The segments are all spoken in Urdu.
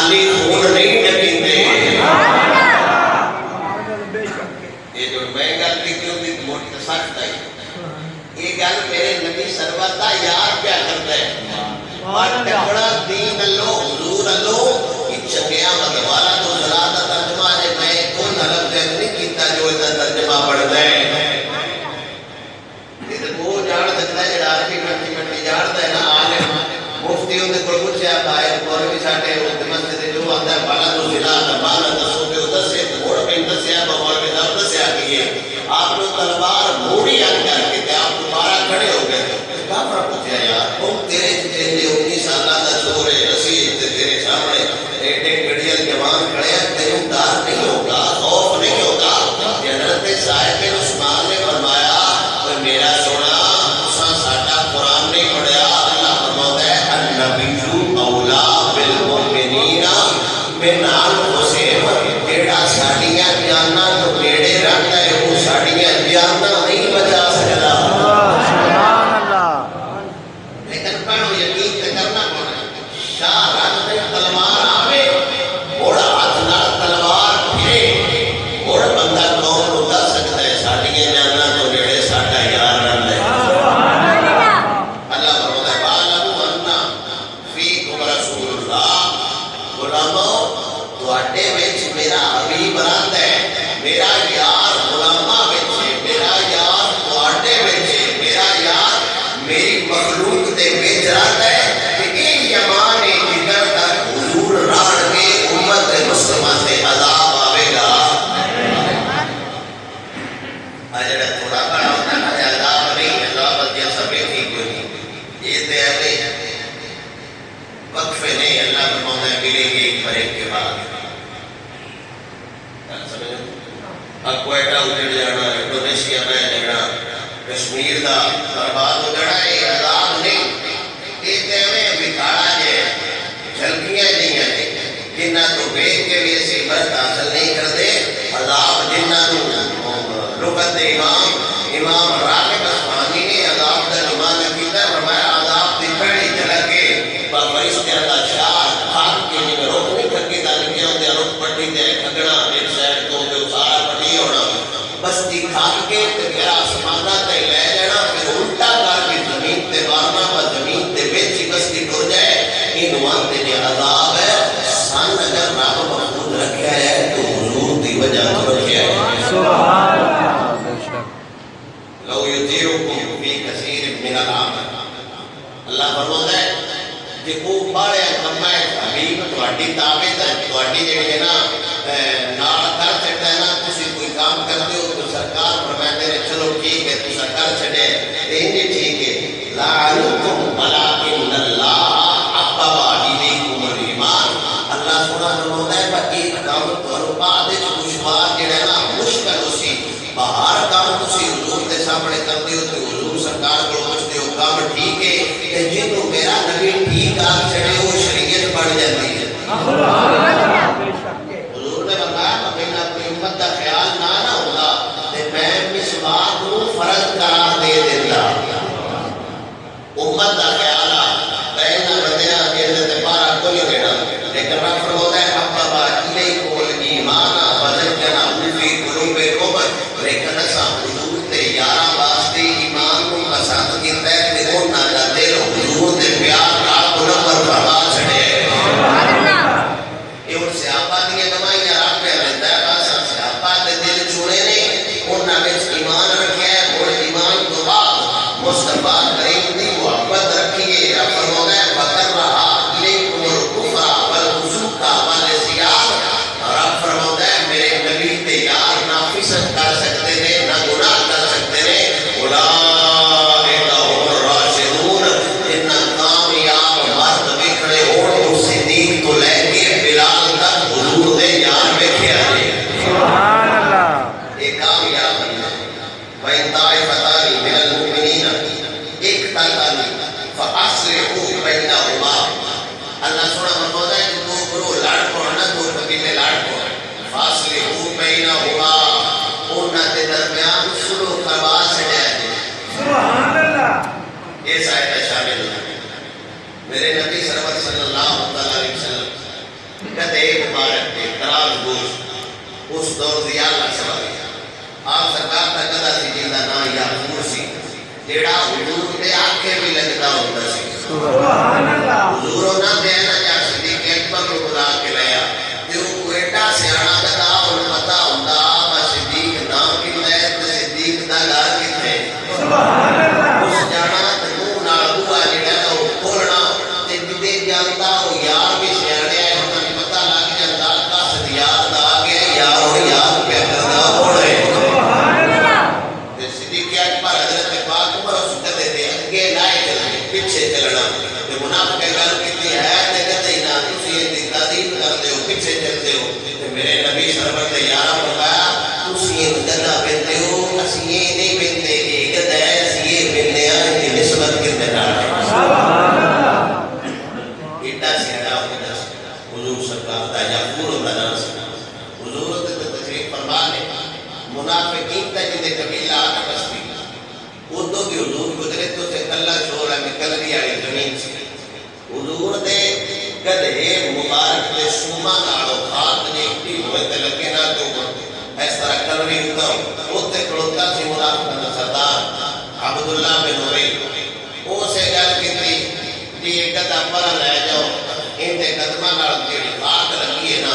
خالی خون نہیں ڈکیندے. یہ جو میں گل کی کیوں بھی موٹی سخت ہے. یہ گل میرے نبی سرور دا یار کیا کرتا ہے. اور ٹکڑا دین اللہ حضور اللہ یہ چنگیا مدوالا تو ذرا دا ترجمہ ہے. میں کون حلف جب نہیں کیتا جو اتنا ترجمہ پڑھ دے. یہ تو وہ جان سکتا ہے جڑا عربی کٹی کٹی جانتا ہے نا. عالم مفتی ہوتے کوئی پوچھے آپ آئے مولوی ساٹھے مسجد جو آتا ہے بالا تو ضلع بالا دسو پہ دسے موڑ پہ دسیا مولوی صاحب دسیا کہ آپ لوگ تلوار موڑی آ کر کے آپ دوبارہ کھڑے ہو گئے. کافر پوچھا یار تم تیرے چہرے 19 سالہ کا چور ہے رسید تیرے سامنے ایٹے گڑیل جوان کھڑے ہیں تیروں ڈر نہیں ہوگا خوف نہیں ہوگا. حضرت صاحب عثمان نے فرمایا میرا سونا تساں ساڈا قرآن نہیں پڑھیا. اللہ فرماتا ہے النبی اولا بالمؤمنین من انفسہم. جیڑا ساڈیاں جاناں تو نیڑے رہندا ہے وہ ساڈیاں جاناں نہیں بچا سکدا. سبحان اللہ. لیکن پہلو یقین تے کرنا پڑے. شاہ رات تے تلوار آوے اور ہاتھ نال تلوار پھرے اور بندہ قوم نوں دس سکدا ہے ساڈیاں جاناں تو نیڑے ساڈا یار رہندا ہے. اللہ فرماتا ہے وَاعْلَمُوا أَنَّ فِيكُمْ رَسُولَ اللَّهِ. غلامو تواڈے وچ میرا حبیب رہندا ہے. میرا یار غلاماں وچ ہے. میرا یار تواڈے وچ ہے. میرا یار میری مخلوق دے وچ رہندا ہے. کہ یہ یمان جدھر تک حضور رہن گے امت مسلمہ سے عذاب آوے گا. اجڑا تھوڑا بڑا ہوتا ہے عذاب نہیں عذاب دیا سبھی ٹھیک ہوئی. یہ تے ہے وقفے نہیں. اللہ فرماتا ہے ملیں گے ایک بریک کے بعد. اب کوئٹہ اجڑ جانا انڈونیشیا میں جانا کشمیر دا برباد ہو جانا یہ عذاب نہیں. یہ تے ہمیں بکھاڑا جے جھلکیاں نہیں ہیں جنہ تو بیچ کے بھی اسی برت حاصل نہیں کرتے. عذاب جنہ تو لغت امام راغب اصفہانی نے عذاب دا نمانہ کیتا ہے. فرمایا عذاب دی پہلی جھلک کے فرشتیاں دا شار خاک کے جی روک نہیں کھکی تاکہ ہوتے روک پٹی دے کھگڑا ایک سائڈ تو جو سارا پٹی ہونا بستی کھاک کے پھر آسمانہ تے لے جانا پھر الٹا کر کے زمین تے مارنا پر زمین تے بیچی بستی ٹر جائے. یہ نمانتے نے عذاب ہے. سن اگر رب محمود رکھا ہے تو حضور دی وجہ تو رکھا ہے. سبحان اللہ. لو یطیعکم فی کثیر من الامر. اللہ فرماتا ہے کہ وہ بڑے کما ہے حبیب تواڈی دعوت ہے تواڈی جڑی ہے نا نال کر چھڈا ہے نا. تسی کوئی کام کرتے ہو تو سرکار فرماتے ہیں چلو ٹھیک ہے تسا کر چھڈے یہ ٹھیک ہے. لعنکم ولکن اللہ حبب الیکم الایمان. اللہ سونا فرماتا ہے کہ ایک کام تو بعد وچ دشوار جڑا ہے نا مشکل اسی باہر کام تسی حضور دے سامنے کرتے ہو تو حضور سرکار کو پوچھتے ہو کام ٹھیک ہے کہ جنوں میرا نبی ٹھیک آ چھڑے وہ شریعت بڑھ جاتی ہے. حضور نے بتایا کہ میں اپنی امت کا خیال نہ ہوگا تو میں مسواک کو فرض قرار دے دیتا. امت کا خیال پہنا بدیا کہ بارہ کو نہیں دینا. لیکن رب فرماتا ہے حبب الیکم الایمان وزینہ فی قلوبکم. لیکن اساں حضور تے یاراں واسطے ایمان کو پسند کیتا ہے تے انہاں دا دل حضور دے پیار نال منور فرما چھڑے. یہ ان صحابہ دی گواہیاں رب پہ لیتا ہے. بس صحابہ دے دل چنے نے انہاں وچ ایمان رکھیا ہے. اور ایمان تو بعد مصطفیٰ کریم دی محبت رکھیے. رب فرماتا ہے فکر رہا الیکم الکفر والفسوق والعصیان. رب فرماتا ہے میرے نبی تے یار نہ فسق کر سکتے ہیں نہ گناہ کر سکتے ہیں. اولئک هم الراشدون. جن کامیاب مرد بکھڑے ہون صدیق تو لے کے بلال تک حضور دے یار ویکھے آئے. سبحان اللہ. یہ کامیاب ہے. وَإِن طَائِفَتَانِ مِنَ الْمُؤْمِنِينَ اقْتَتَلُوا فَأَصْلِحُوا بَيْنَهُمَا. اللہ سونا فرماتا ہے کہ دو گروہ لڑ پڑنا دو قبیلے لڑ پڑ فَأَصْلِحُوا بَيْنَهُمَا. انہاں دے درمیان صلح کروا چھڑیا جائے. سبحان اللہ. یہ آیت شامل ہے. میرے نبی صلی اللہ علیہ وسلم گدے مبارک کے دراز گوشت اس دور دیال نہ سوال آپ سرکار تا گدا سی جیندہ نا یا سی جیڑا حضور دے آنکھیں بھی لگتا ہوتا سی سبحان اللہ حضوروں نہ دینا جا صدیق اکبر کو بلا کے لیا جو کوئٹا سے آنا گدا اور پتا ہوتا با صدیق نام کی لئے تو صدیق دا گار کی تھے سبحان اللہ اس جانا تنو ناڑو آجی گیا وہ کھولنا تے بدے جانتا ہو یار بھی سیانے آئے ہوتا نہیں پتا لگ جانتا کا صد یاد آگے یار ہو یاد پہ کرنا ہو رہے صدیق اکبر حضرت پاک عمر اس کہتے تھے اگے لائے چلنے پیچھے چلنا تو منافق گل کتنی ہے تے کہتے ہی نہ تسی یہ تعظیم کرتے ہو پیچھے چلتے ہو تے میرے نبی سرور نے یارہ فرمایا تسی یہ گدا پہنتے ہو اسی یہ نہیں پہنتے کہ گدا ہے اسی یہ پہنتے ہیں کہ نسبت کے نال ایڈا سیاڑا ہوتا حضور سرکار دا یا پورا دا نام سے حضور تے تشریف فرما لے منافقین تا جنہیں قبیلہ آتا بستی اردو کی حضور گزرے تو سے اللہ چھوڑا نکل گیا ہے زمین سے حضور دے گدھے مبارک دے سوما ناڑو خاک نے اکٹی ہوئے تے لگے نہ تو اس طرح کر رہی ہوتا ہوں وہ تے کھڑوتا سی منافق کا سردار عبداللہ بن عبی وہ سے گل کی تھی کہ ایک گدھا پر لے جاؤ ان تے قدمہ ناڑ تیڑی خاک لگی ہے نا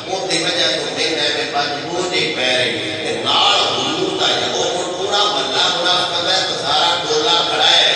وہ دی وجہ تو دن ہے میں پاس بوجھے پہ رہی ہے ناڑ حضور دا جب وہ پورا ملہ منافق ہے تو سارا ٹولا کھڑا ہے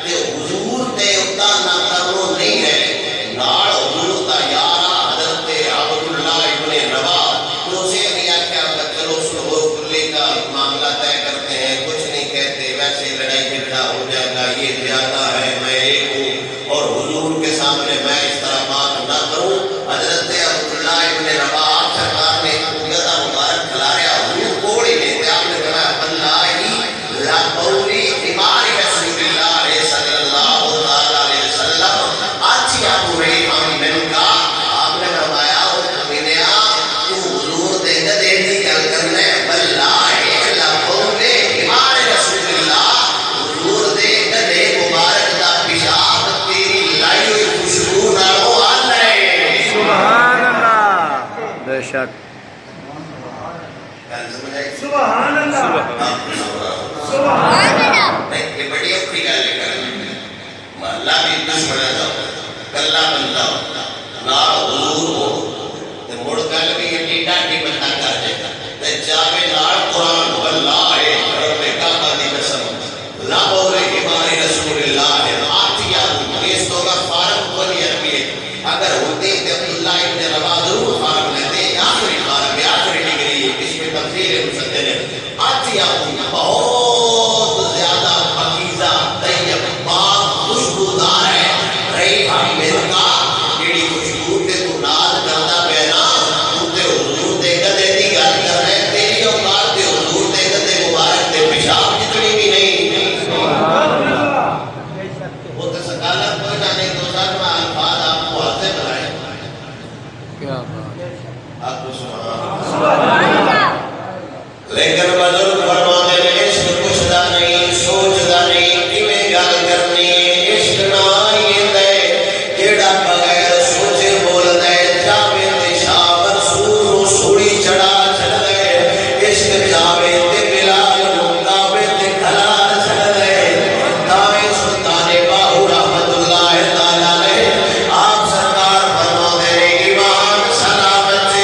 کہ حضور تے اتنا نہ کرو نہیں ہے ناڑ حضور دا یارہ حضرت عبداللہ ابن روا تو اسے نہیں آکھا چلو سنو کلی کا معاملہ طے کرتے ہیں کچھ نہیں کہتے ویسے لڑائی جھگڑا ہو جائے گا یہ زیادہ ہے میں ایک ہوں اور حضور کے سامنے میں اس طرح بات نہ کروں حضرت عبداللہ ابن روا سرکار نے گدا مبارک کھلایا حضور کوڑی لیتے آپ نے کہا اللہ لا قولی امام رسول اللہ صلی اللہ علیہ وسلم آچی آپ رہی من کا آپ نے فرمایا وہ کمینیا تو حضور دے گدے دی گل کرنے واللہ لا قولی امام رسول اللہ حضور دے گدے مبارک دا پیشاب تیری لائی ہوئی خوشبو نالو آل رہے سبحان اللہ بے شک سبحان اللہ سبحان اللہ یہ بڑی اپنی گل کر محلہ بھی دشمن ہے کلا بندہ نال حضور ہو تے مڑ گل بھی ایڈی ڈاڈی بندہ کر دے تے جاوے نال قرآن واللہ رب کعبہ دی قسم لا بولے ہمارے رسول اللہ آتیا اس تو کا فارغ بنی عربی اگر ہوتے تے عبداللہ ابن روا ضرور فارغ لیتے آخری فارغ آخری ڈگری اس میں تفسیر مسدد ہے آتیا بہت زیادہ پاکیزہ طیب پاک خوشبودار ہے رہی حامد کا جیڑی خوشبو تے تو ناز کردا پہنا تو تے حضور دے گدے دی گل کر رہے تیری اوقات تے حضور دے گدے مبارک تے پیشاب جتنی بھی نہیں وہ تے سکالت کوئی نہ نہیں تو ساتھ میں الفاظ آپ کو ہاتھ سے بلائے کیا بات آپ کو سبحان لیکن بزرگ فرماتے ہیں عشق کچھدا نہیں سوچدا نہیں کیویں گل کرنی عشق نہ یہ دے جیڑا بغیر سوچے بول دے جاوے تے شاہ منصور نو سوڑی چڑھا چھڑ دے عشق جاوے تے بلال نو کعبے تے کھلا چھڑ دے تاوے سلطان باہو رحمت اللہ تعالی علیہ آپ سرکار فرماتے ہیں ایمان سلامت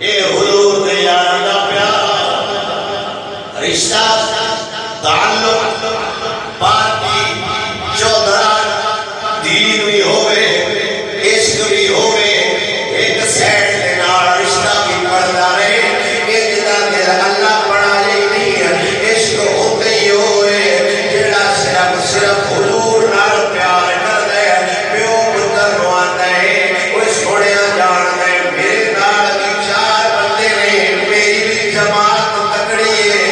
اے حضور دے یار دا پیار رشتہ تعلق پارٹی چودھران دین بھی ہوئے عشق بھی ہوئے ایک سیٹ دے نال رشتہ بھی پڑھدا رہے کہ جدا دل اللہ بنا لے نہیں عشق ہوتے ہی ہوئے جڑا صرف حضور نال پیار کر دے پیو پتر نو آندا ہے وہ سوڑیا جان دے میرے نال بھی چار بندے نے میری بھی جماعت تکڑی ہے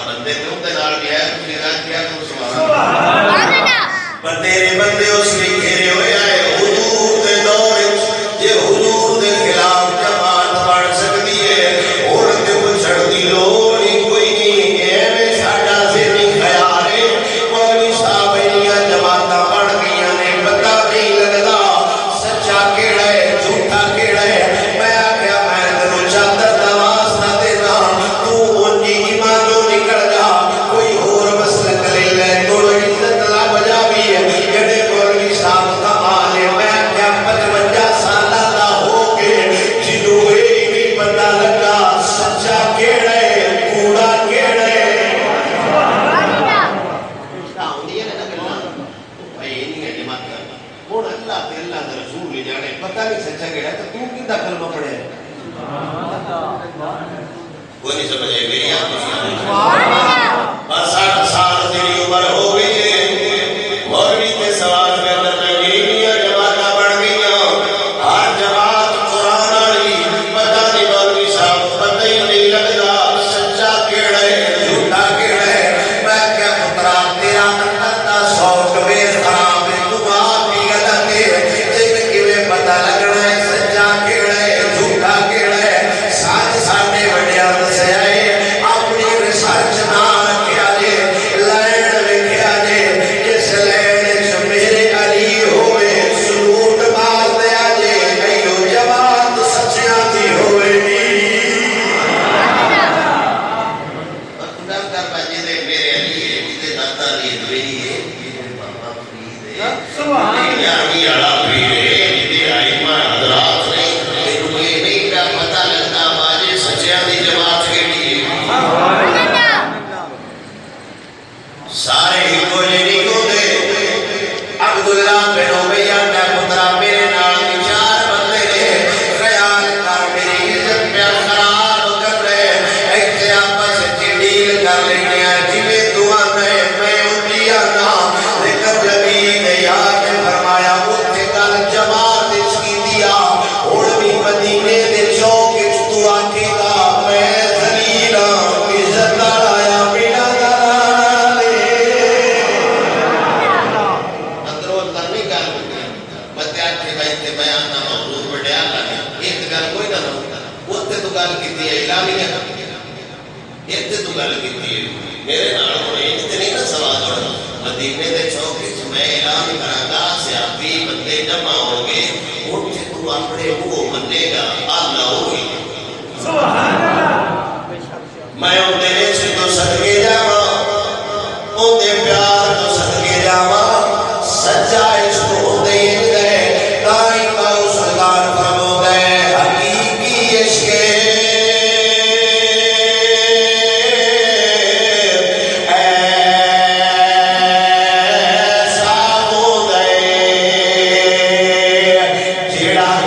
بندے تو تے نال گیا میرا کیا تو سبحان اللہ بندے نے بندے اس نے گھیرے ہوئے آئے حضور دے دور جے حضور دے خلاف جماعت بن سکتی ہے اور تے پچھڑ دی لوڑ ہی کوئی نہیں ایویں ساڈا ذہنی خیال ہے مولوی صاحب انیاں جماعتاں بن گئیاں نے پتہ نہیں لگدا سچا کیڑا ہے جھوٹا کیڑا ہے میں آکھیا میں تینوں چادر دا واسطہ دینا تو اونجی ایمانوں نکل جا کوئی ہور مسلک لے لے توڑ عزت لا بجا بھی ہے جڑے مولوی صاحب کا حال ہے میں آکھیا 55 سالہ دا ہو کے جنوں اے نہیں پتہ لگا سچا کیڑا ہے کوڑا کیڑا ہے پتہ نہیں سچا کیڑا ہے تو تو کیدا کلمہ پڑھے کوئی نہیں سمجھے میری بس 60 سال تیری عمر ہو گئی ہے مولوی تے سوال کرنا نہیں جماعتاں بن گئیاں ہر جماعت قرآن والی پتہ نہیں مولوی صاحب پتہ ہی نہیں لگدا سچا کیڑا ہے جھوٹا کیڑا ہے میں کیا پترا تیرا اندر دا سوچ وے خراب ہے تو آپ ہی غلط ہے تینوں کیویں پتہ لگنا ہے سچا کیڑا ہے جھوٹا کیڑا ہے سچ ساڈے وڈیاں دسیا ہے اپنی ریسرچ نہ رکھیا جے لائن ویکھیا جے جس لائن وچ میرے علی ہوئے سلوٹ مار دیا جے ایو جماعت سچیاں دی ہوئے خدا کر بجے دے میرے علی ہے جے داتا دی دوئی ہے جے بابا فرید ہے سبحان اللہ یعنی اڑا پیر ہے جے ائمہ حضرات نے تینوں یہ نہیں پیا پتہ لگدا باجے سچیاں دی جماعت کیڑی ہے سارے ہی کو نہیں ہوندے عبداللہ بن امیہ دا پترا میرے نال چار بندے نے خیال کر میری عزت پہ خراب کر رہے ایتھے آپس وچ ڈیل کر لینے جویں تو آنا ہے میں اونجی آنا لیکن نبی نے یاد فرمایا اوتھے گل جماعت وچ کیتی آ ہن بھی مدینے دے چوک وچ تو آکھے گا میں ذلیل ہاں عزت والا آیا بنا دلالے اندروں اندر نہیں گل بتے آکھے گا تے بیان نہ موضوع وڈیا لگے ایک گل کوئی نہ اوتھے تو گل کیتی ہے اعلانیہ ایتھے تو گل کیتی ہے میرے نال ہن ایتھے نہیں نہ سوال ہونا مدینے دے چوک وچ میں اعلان کراں گا سیاسی بندے جمع ہو گے اوتھے تو اپنے منہ منے گا اللہ ہوئی سبحان اللہ میں اون دے وچ تو صدقے جاواں اون دے پیار تو صدقے جاواں سچا عشق ہوندے ہی ہے تائیں باو سرکار فرماوندا ہے حقیقی عشق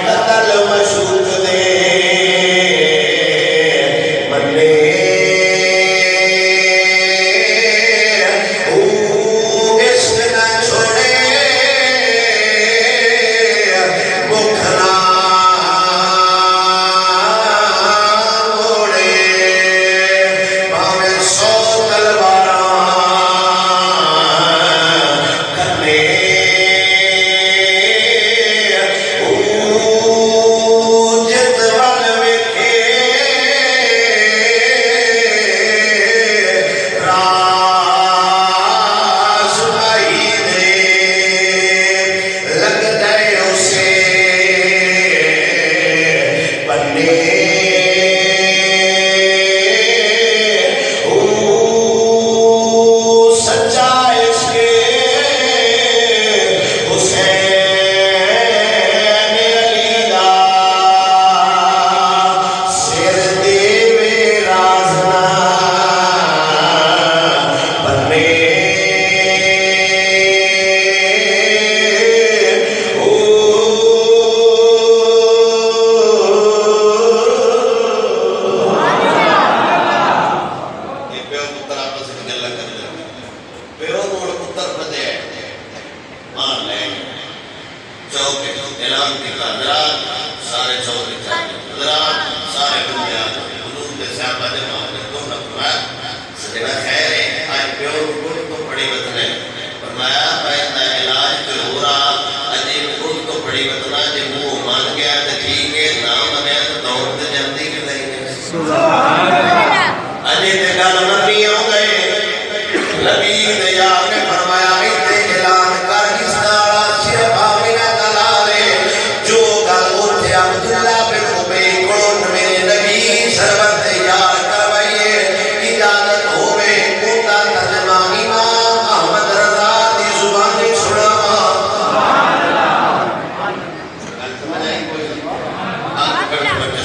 قتل مشروط دے منے اجے تے گل نبی ہو گئے نبی دے یار نے فرمایا تے اعلان کر اس نال صرف آمینہ دا لالے جو گل اوتھے عبداللہ بن ابی کولوں میرے نبی سرور دے یار کروائیے اجازت ہوے اوندا ترجمہ امام احمد رضا دی زبانی سناواں سبحان اللہ گل سمجھ آئی کوئی آج کل بچے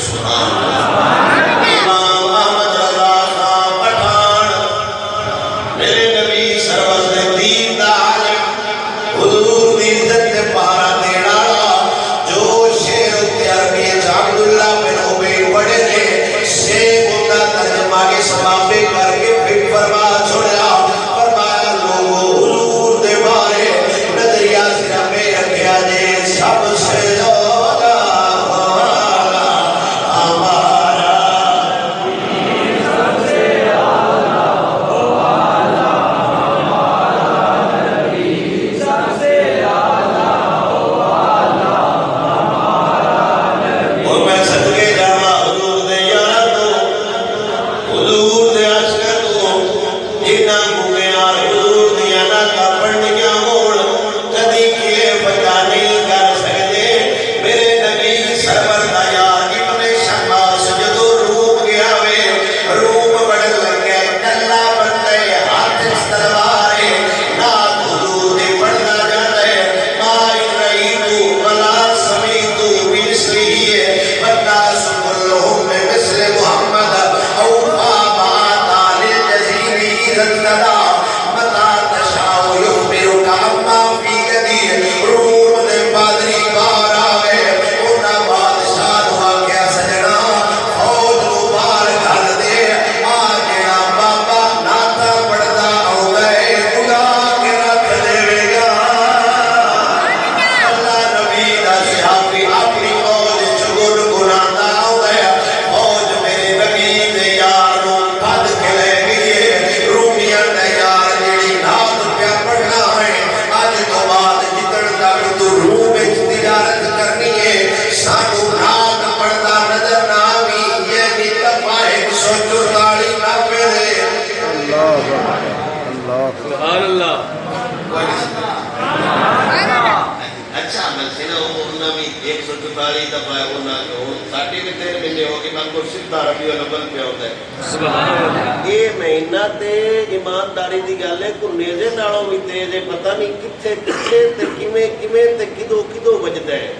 سبحان اللہ یہ مہینہ تے ایمانداری دی گل ہے کوئی نیزے نالوں بھی تیز ہے پتہ نہیں کتھے کتھے تے کیویں کیویں تے کدوں کدوں وجدا ہے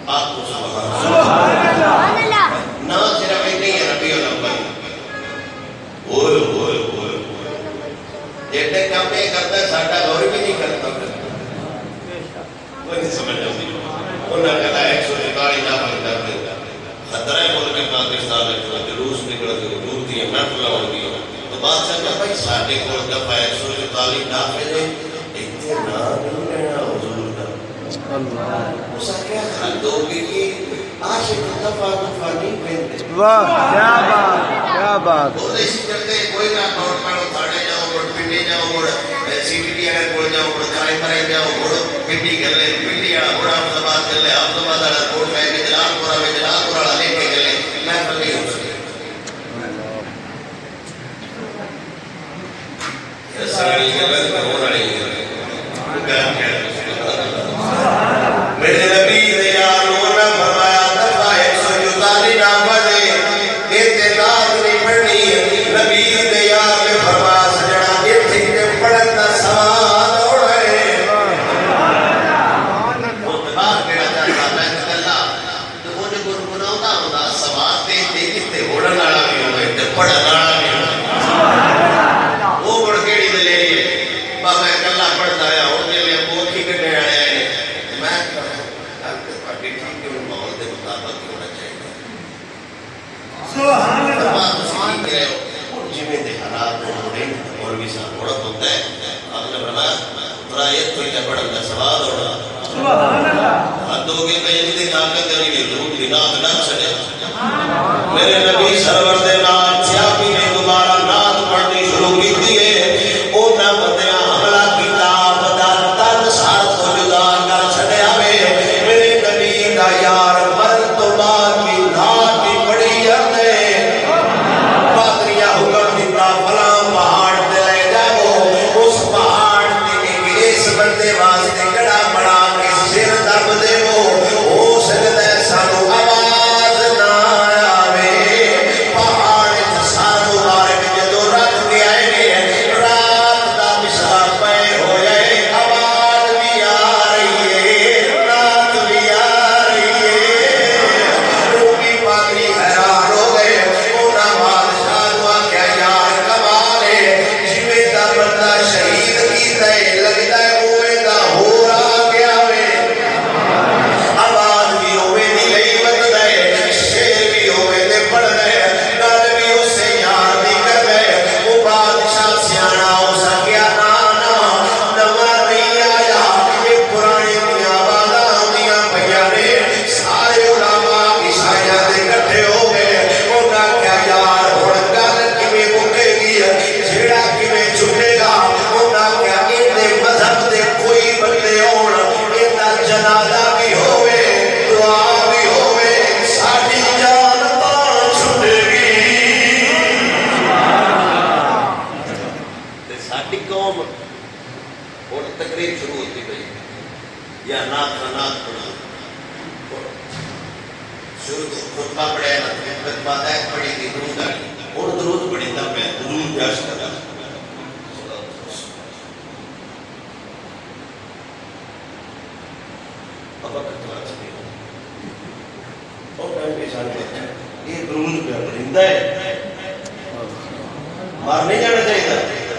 آپ سبحان اللہ نہ صرف نہیں ہے ربیع الاول اوئے اوئے اوئے جیڑے کام یہ کرتا ہے ساڈا غور بھی نہیں کرتا کوئی نہیں سمجھ آتی انہاں کہا 144 نافل کر دے خطرہ ملک پاکستان ہے جلوس نکل کے حضور دی محفل ہو گئی تو بادشاہ کہا بھائی ساڈے کول دفعہ 144 نافل ہے اتنے نہ نہیں لینا حضور دا اللہ اس کیا حد ہوگی کہ عاشق دفعہ نہیں پہنتے واہ کیا بات وہ اسی کرتے کوئی نہ توڑ پڑو تھاڑے جاؤ مڑ پنڈی جاؤ مڑ سیٹی اگر کول جاؤ مڑ کھائے مرے جاؤ مڑ پنڈی کر لے پنڈی والا مڑ آفزاباد کر لے آفزاباد والا کوٹ میں کے جلال پورا میں جلال پورا لے کے گلے میں پھر نہیں ہو سکے ساری غلط ہو رہی ہے میرے نبی نے یار نے فرمایا دفعہ 144 نافل ہے اعتداد نہیں پڑھنی نبی نے یار نے فرمایا سجنا ایتھے تے پڑھن دا سواد ہونا ہے وہ باہر کیڑا چاہتا میں اللہ تو وہ نے گنگناوندا ہوندا سواد تے کتے ہوڑن والا بھی ہوے تے پڑھن والا بھی ہوے وہ گڑ کیڑی دے لے بابا کلا پڑھدا ہے ہن دے لے کوٹھی کڈے والے ہیں میں سبحان اللہ جویں دے حالات ہوندے اور بھی صاحب بڑا ہوتا ہے آپ نے فرمایا برایت کوئی تے پڑھن دا سواد ہونا سبحان اللہ حدوں کے پہ دے طاقت کریں گے ضرور دینات نہ چھڑے میرے نبی سرور دے نام سیاپی نے دوبارہ نعت پڑھنی شروع کی تھی انہاں بندیاں حملہ کیتا بدا تن سار تو جدا کر چھڈیا وے میرے نبی دا یار مرد تو بعد کی نعت بھی پڑھی شروع تو خطبہ پڑھے نا خطبہ دائق پڑھی تھی درود آئی اور درود پڑھی تھا میں درود پیاش کرا اب اکتوار چلی اور میں پیشان کرتا ہے یہ درود پہ پڑھندہ ہے مار نہیں جانا چاہیے تھا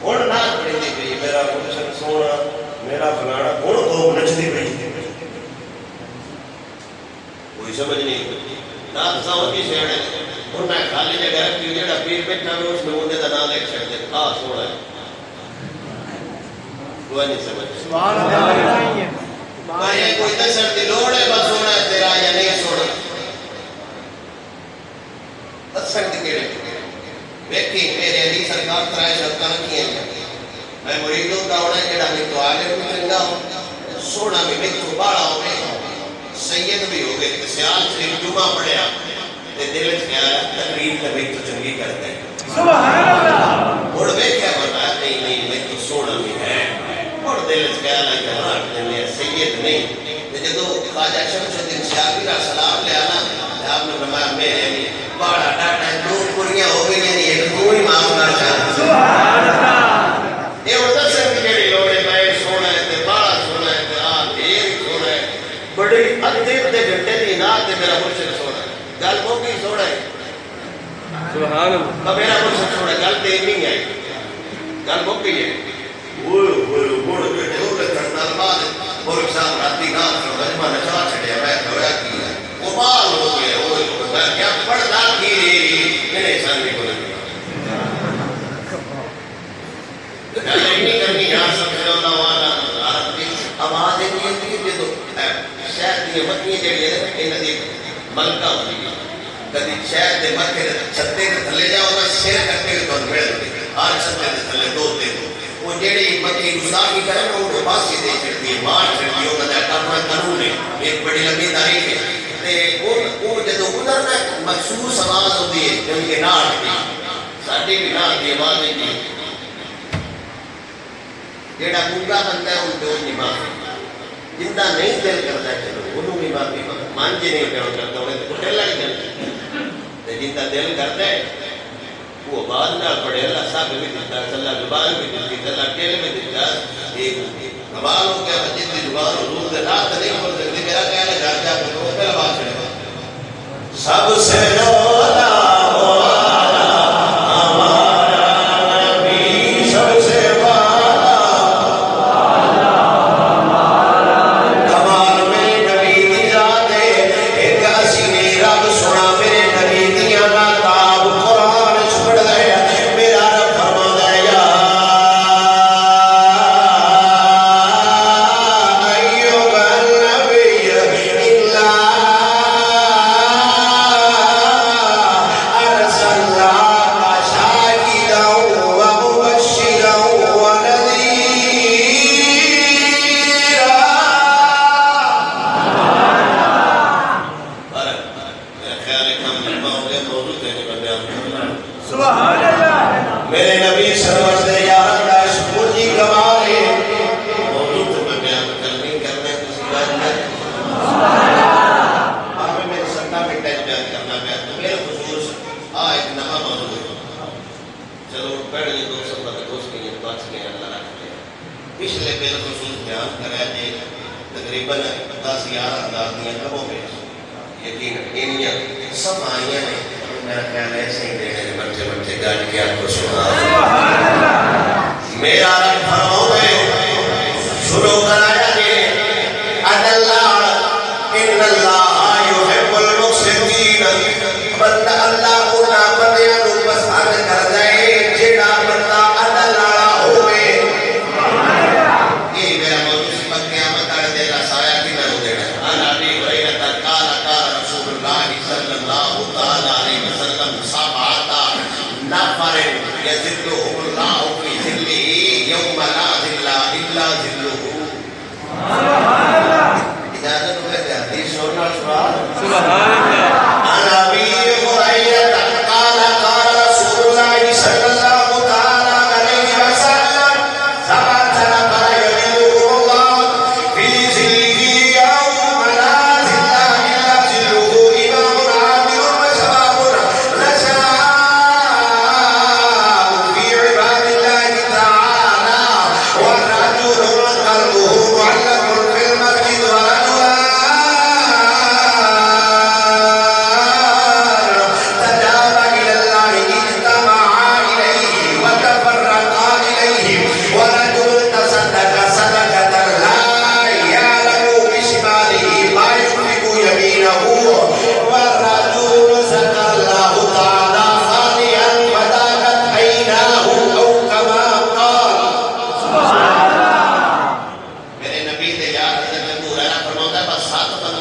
اور نات پڑھندی پہ میرا مرشد سونا میرا فلانا اور دو نچدی پڑھی کوئی سمجھ نہیں نات ساؤں کی شہر ہے اور میں خالی جگہ رکھتی ہوں جیڑا پیر بیٹھا میں اس میں ہوندے دا نام ایک شہر دے سونا ہے کوئی نہیں سمجھ سبحان اللہ بھائی کوئی دسر دی لوڑ ہے بس سونا ہے تیرا یا نہیں سونا دسر دی کیڑے ویکھی میرے علی سرکار ترائے شرطہ رکھی ہیں میں مریدوں کا ہونا ہے جڑا میں تو آگے بھی چنگا ہوں سونا بھی میں تو باڑا ہوں سید بھی ہو گئے سیال شریف جمعہ پڑھیا تے دل وچ خیال تقریر تے میں تو چنگی کرتا ہے سبحان اللہ اور ویکھیا بتا نہیں میں تو سونا بھی ہے اور دل وچ خیال ہے کہ ہاں میں سید نہیں تے جدوں خواجہ شمس الدین شاہی دا سلام لیا نا آپ نے فرمایا میرے علی باڑا ڈاٹا دو پوریاں ہو گئی نہیں ایک تو ہی معاف کر چاہتا سبحان اللہ یہ ہوتا سے کیڑی لوڑ ہے میں سونا ہے تے باڑا سونا ہے تے آ دیر سونا ہے بڑی ادھے گھنٹے دی نات تے میرا مرشد سونا ہے گل موکی سونا ہے سبحان اللہ میرا مرشد سونا ہے گل تے نہیں ہے گل موکی ہے اوہ بڑ بیٹے او کرنا بعد اور صاحب راتی نات سونا جما نچا چھڑیا میں ہویا کی وہ بال ہو گیا وہ کیا پڑھدا کی میرے سامنے کو نہیں کرنی یہاں سب اللہ والا عرب کی آواز ہے کہ یہ تو شاید یہ مکھی جڑی ہے کہ ندی ملکہ ہوئی کدی شاید دے مکے چھتے تے تھلے جاؤ نا شیر کر کے تو مل ہر چھتے تے تھلے دو تے وہ جڑی مکھی گستاخی کرے نا وہ پاسے دے چڑتی ہے مار چڑتی ہے انہاں دا اپنا قانون ہے ایک بڑی لمبی تاریخ ہے تے وہ جدوں ادھر نا مخصوص آواز ہوتی ہے ان کے ناٹ کی ساڈی بھی ناٹ کی آواز ہے کہ جیڑا گونگا بنتا ہے ان کو نہیں معافی جندہ نہیں دل کرتا ہے چلو انہوں بھی معافی مان جی نہیں کرتا انہیں تو کٹے لگ جاتے جندہ دل کرتا ہے وہ بعد نہ پڑے اللہ صاحب بھی دیتا ہے اللہ زبان بھی دیتی ہے اللہ دل بھی دیتا ہے ایک کمال ہو گیا جتنی زبان حضور کے رات نہیں بول سکتی میرا خیال ہے گھر جا کے تو پہلا بات چڑھے سب سے رولا پچھلے بالخصوص بیان کرا جی تقریباً 10-11 انداز دیا کبوں میں یقین انیاں سب آئیاں نے میرا خیال ایسے ہی دینے بچے بچے گاڑ کے آپ کو سبحان میرا رب فرماؤ میں شروع کرایا جی ان اللہ یحب المقسطین بندہ اللہ کو نابدیاں نو پسند کر جائے جیڑا بندہ عدل والا ہوئے یہ میرا موضوع سبق قیامت آنے دے گا سایہ کی میں ہو دینا ان ابی ہریرہ قال قال رسول اللہ صلی اللہ تعالی علیہ وسلم سبعۃ نفر یذلهم اللہ فی ظلہ یوم لا ظل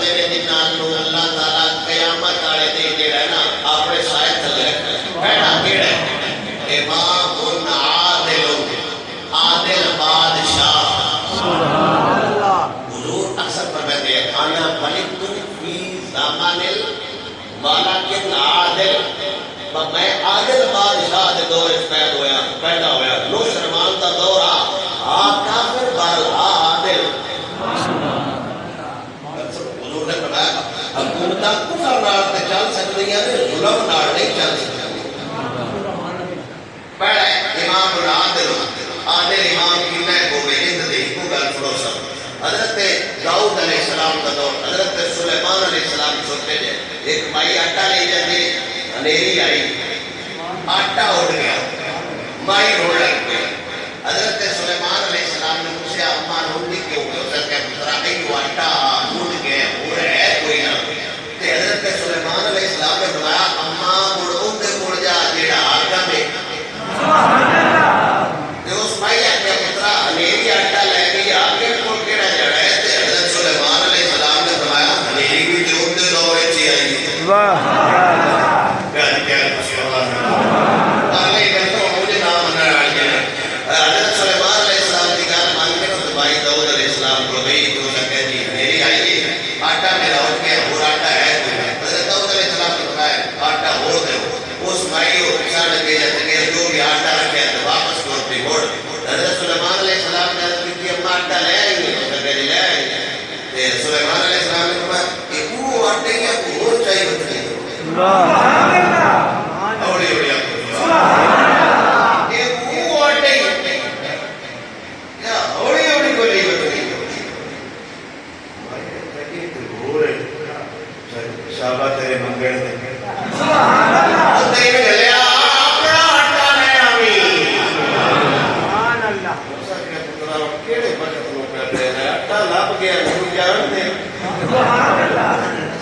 ہوتے ہیں جنہاں نو اللہ تعالیٰ قیامت والے دن جڑا ہے نا اپنے سائے تھلے رکھنا پہلا کیڑا ہے امام عادل عادل بادشاہ سبحان اللہ حضور اکثر فرماتے ہیں انا ملک فی زمان ولکن عادل میں عادل بادشاہ دے دور وچ پیدا ہویا نوشرمان دا دور آ کافر بل عادل حضور نے فرمایا حکومتاں کفر نال تے چل سکدیاں نے ظلم نال نہیں چل سکدیاں پہلا امام العادل عادل امام کی میں کو ہند دے کو گل سنو سب حضرت داؤد علیہ السلام کا دور حضرت سلیمان علیہ السلام سوچتے جائے ایک مائی آٹا لے جاتی اندھیری آئی آٹا اڑ گیا مائی روڑ لگ گئی حضرت سلیمان علیہ السلام نے مجھے اما روڑی کیوں گئے اسے کہ پترا کئی آٹا اڑ گئے اڑ ہے کوئی نہ تے حضرت سلیمان علیہ السلام نے فرمایا اما مڑوں تے مڑ جا جیڑا آٹا دے تے اس مائی آٹا پترا اندھیری آٹا لے گئی آگے کو کیڑا جڑا ہے تے حضرت سلیمان علیہ السلام نے فرمایا اندھیری بھی جو دے دور وچ آئی واہ سلیمان علیہ السلام نے فرمایا کہ وہ آٹے یا اور چاہیے بتائیے اوڑی اوڑی آپ کو یہ وہ آٹے یا اوڑی اوڑی کو نہیں بتائیے شابہ تیرے منگڑ دے تیرے لیا اپنا آٹا لے آمی سبحان اللہ کیڑے برکت لوگ کرتے ہیں آٹا لاب گیا نہیں جان دے سبحان اللہ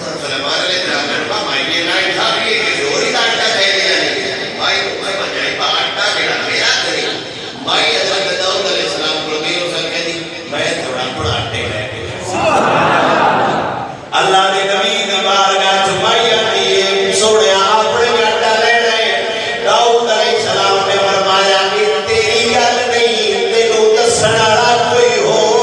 سلیمان علیہ السلام نے کہا مائی یہ نہ انصاف یہ کہ جوری دا آٹا چاہیے نہیں مائی مائی بجائے با آٹا جڑا میرا کرے مائی حضرت داؤد علیہ السلام کو بھی ہو سکے دی میں تھوڑا تھوڑا آٹے لے کے اللہ نے نبی دی بارگاہ چ مائی آتی سونے اپنے آٹا لے رہے داؤد علیہ السلام نے فرمایا کہ تیری گل نہیں تینوں دسن والا کوئی ہو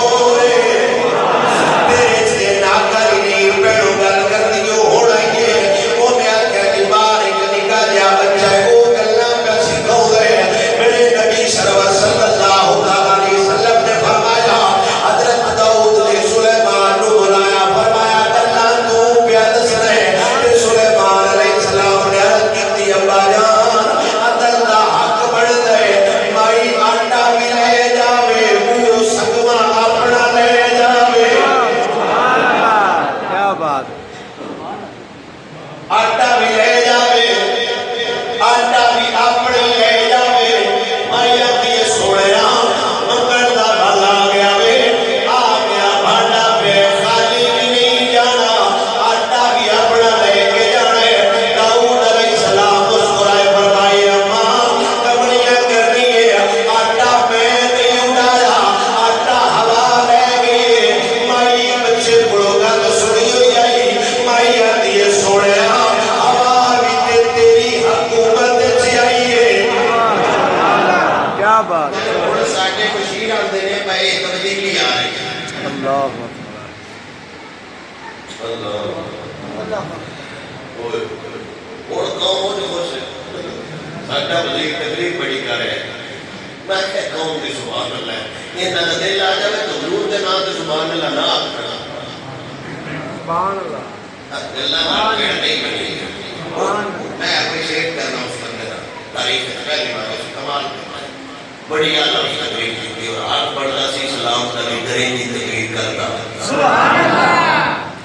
بڑی اعلیٰ اس تقریر کی تھی اور آج پڑھنا سی اسلام تبھی کریں گی تقریر کرتا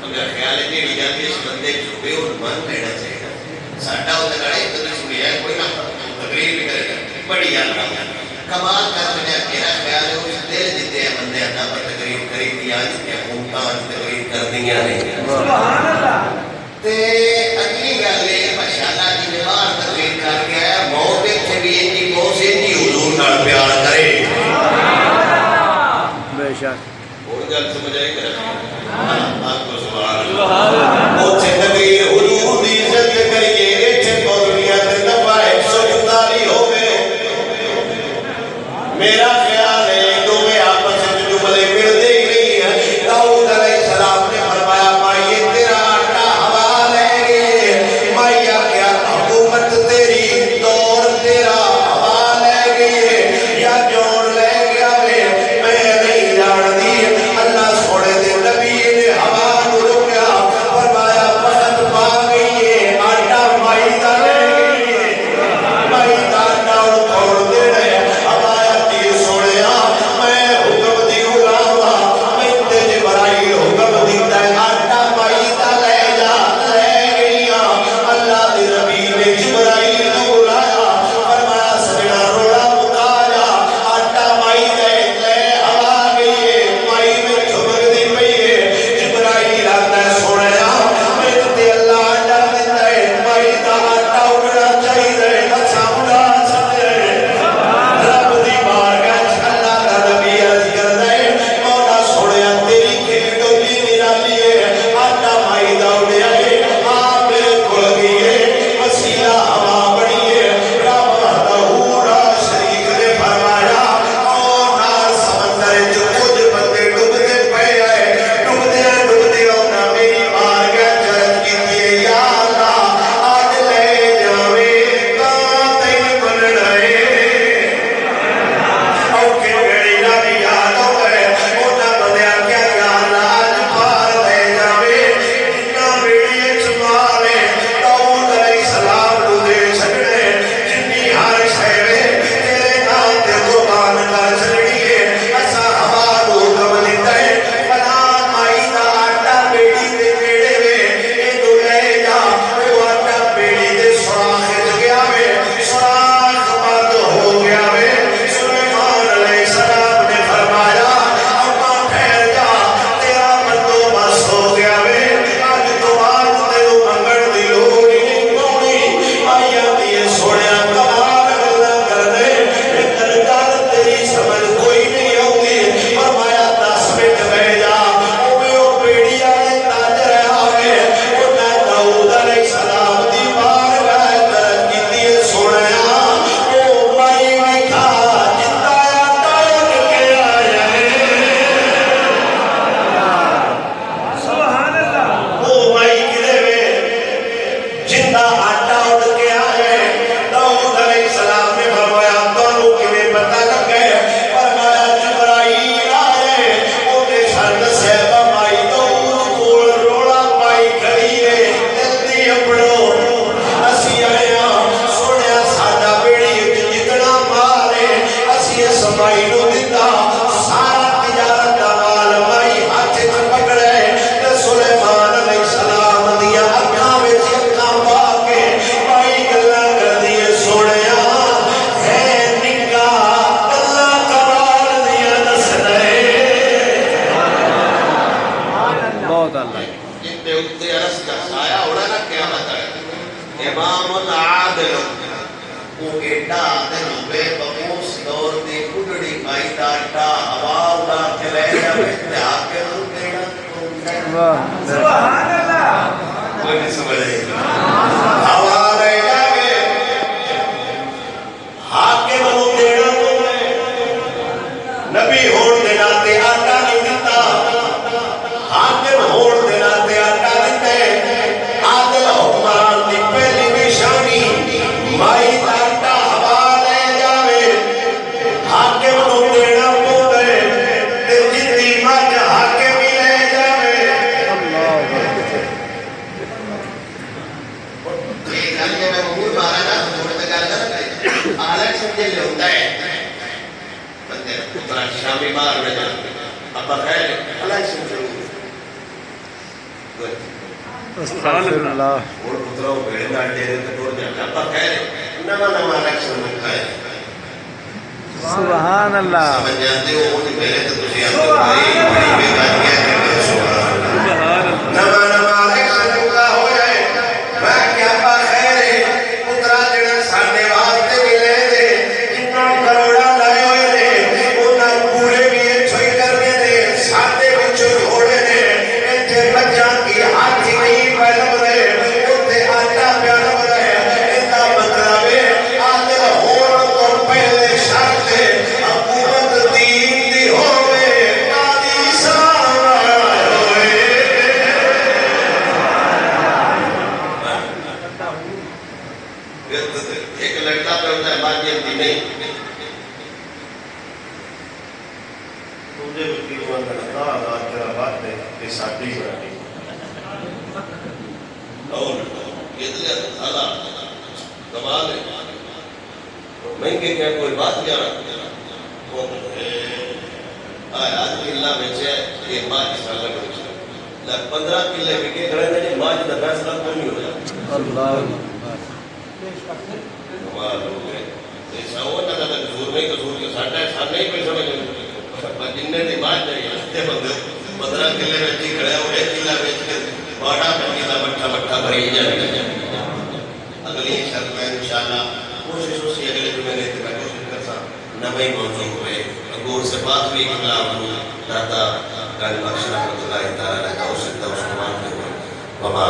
اگر خیال ہے کہ جاتی اس بندے چھپے اور من لینا چاہیے ساٹھا ہوتا گڑے تو سنی ہے کوئی نہ تقریر بھی کرے گا بڑی اعلیٰ کمال کرتے ہیں میرا خیال ہے اس دل دیتے ہیں بندے ادا پر تقریر کری دیا جتے ہیں ممتاز تقریر کر دیا نہیں تے اگلی گالے ماشاءاللہ جی نے باہر تقریر کر کے آیا موت سے بھی اتنی موت سے اتنی حضور نال پیار کرے بے شک اور گل سمجھ آئی کہ آپ کو سبحان اللہ تعالی جن دے اتے عرص کا سایہ ہونا نا قیامت ہے امام العادل وہ ایڈا عادل ہوئے بموس دور دی کڈڑی کھائی ڈاٹا ہوا اڑا کے لے جاوے تے آکے رو دینا سبحان اللہ کوئی نہیں سمجھ رہی ہوا لے جاوے آکے رو دینا نبی ہون دینا تے آٹا نہیں دیتا حاکم ہون دینا تے آٹا دیتے عادل حکمران دی پہلی نشانی مائی آٹا ہوا لے جاوے حاکم نو دینا پوندے تے جتنی مجھ حاکم ہی لے جاوے یہ گل جے میں مور مارا نا تھوڑے تے گل کر آلٹ سمجھے لے ہوندا ہے بندے پترا شامی مار میں جا ابا خیر اللہ سمجھے استغفر اللہ اور پترا وہ بیڑے میں آٹے رہے تے ٹوڑ جاتا ابا خیر نما نما الیکشن ملکا ہے سبحان اللہ سمجھ جاتے ہو وہ میرے تو تجھے آتے ہو بھائی بے گاڑیاں ہیں سبحان اللہ نما نما الیکشن ملکا ہو جائے میں کیا ابا خیر ہے پترا جڑا ساڑھے واسطے ملے دے جتنا کروڑا لائے ہوئے دے انہاں پورے بھی ایک چھوئی کرنے دے ساڑھے بچوں چھوڑے دے انتے بچہ کی ہاتھی نہیں پہلو دے انتے آٹا پیانو دے انتا مطلب ہے آدھے ہون تو پہلے شرط ہے حکومت دین دی ہوئے قاضی سارا ہوئے ایک لڑکا پہ ہوتا ہے باقی دی نہیں مجھے وکیل وہاں کرتا آزاد تیرا بات ہے کہ ساتھی برانی یہ تو لیا تھا کمال ہے مہنگے کیا کوئی بات کیا رہا آج کی اللہ بیچے یہ ماں کی سالہ بیچے 15 کلے بکے کھڑے تھے ماں کی فیصلہ کوئی نہیں ہو جاتا اللہ کمال ہو گئے ایسا ہوا نہ تھا قصور نہیں قصور کے ساتھ نہیں کوئی سمجھ جننے دی بات نہیں ہستے بندے 15 کلے بیچے کھڑے ہو ایک کلہ بیچ کے باڑا کرنے کا بٹھا بٹھا بھری جائے اگلی شرط میں انشاءاللہ کوشش اسی اگلے جمعے لیتے میں کوشش کرتا نویں موضوع ہوئے اگور سے بات بھی قبلہ ہوں داتا قلب اکشرہ رحمت اللہ تعالیٰ کا اسے دوست مان کے ہوئے وما